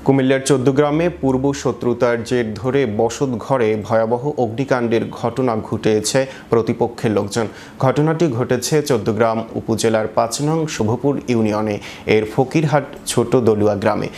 কুমিল্লার চৌদ্দগ্রামে পূর্ব শত্রুতার জের ধরে বসতঘরে ভয়াবহ অগ্নিকাণ্ডের ঘটনা ঘটেছে প্রতিপক্ষের লোকজন। ঘটনাটি ঘটেছে চৌদ্দগ্রাম উপজেলার ৫ নং শুভপুর ইউনিয়নে এর ফকিরহাট ছোট দলুয়া গ্রামে।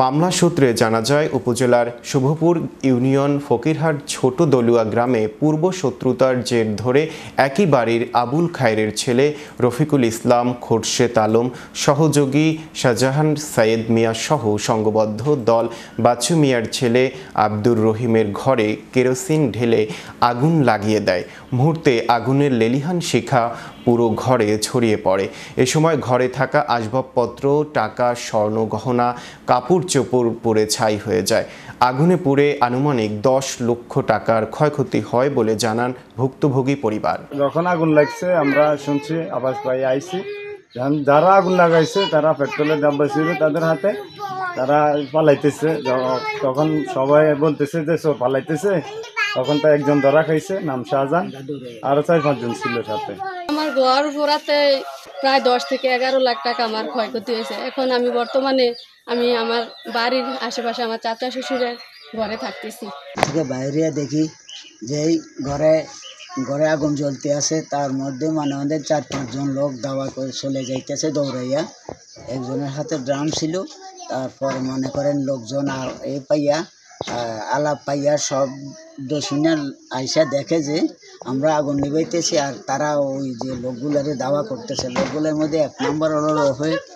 মামলা সূত্রে জানা যায়, উপজেলার শুভপুর ইউনিয়ন ফকিরহাট ছোট দলুয়া গ্রামে পূর্ব শত্রুতার জের ধরে একই বাড়ির আবুল খায়েরের ছেলে রফিকুল ইসলাম, খোরশেদ আলম, সহযোগী শাহজাহান সায়েদ মিয়া সহ সংঘবদ্ধ দল বাচ্চু মিয়ার ছেলে আব্দুর রহিমের ঘরে কেরোসিন ঢেলে আগুন লাগিয়ে দেয়। মুহূর্তে আগুনের লেলিহান শিখা পুরো ঘরে ছড়িয়ে পড়ে। এ সময় ঘরে থাকা আসবাবপত্র, টাকা, স্বর্ণ গহনা, কাপড় চোপড় পুড়ে ছাই হয়ে যায়। আগুনে পুড়ে আনুমানিক ১০ লক্ষ টাকার ক্ষয়ক্ষতি হয় বলে জানান ভুক্তভোগী পরিবার। যখন আগুন লাগছে আমরা শুনছি, আবাস পাই আইছি, যারা আগুন লাগাইছে তারা পেট্রোলের ডাব্বা ছিল তাদের হাতে, তারা পালাইতেছে। তখন সবাই বলতেছে যে সব পালাইতেছে, তখন তো একজন ধরা খাইছে, নাম শাহজাহান, আরো ৪-৫ জন ছিল সাথে। আমার ঘর পোড়াতে প্রায় ১০ থেকে ১১ লাখ টাকা আমার ক্ষয়ক্ষতি হয়েছে। এখন আমি বর্তমানে আমার বাড়ির আশেপাশে আমার চাচা শ্বশুরের ঘরে থাকতেছি। বাইরে দেখি যে ঘরে আগুন জ্বলতে আছে, তার মধ্যে আমাদের ৪-৫ জন লোক দাওয়া করে চলে যাইতেছে দৌড়াইয়া। একজনের হাতে ড্রাম ছিল। তারপর মনে করেন লোকজন আর আলাপ পাইয়া সব দোষিনা আইসা দেখে যে আমরা আগুন নিবাইতেছি, আর তারা ওই যে লোকগুলারে দাওয়া করতেছে। লোকগুলোর মধ্যে ১ নম্বর হলো রফিক।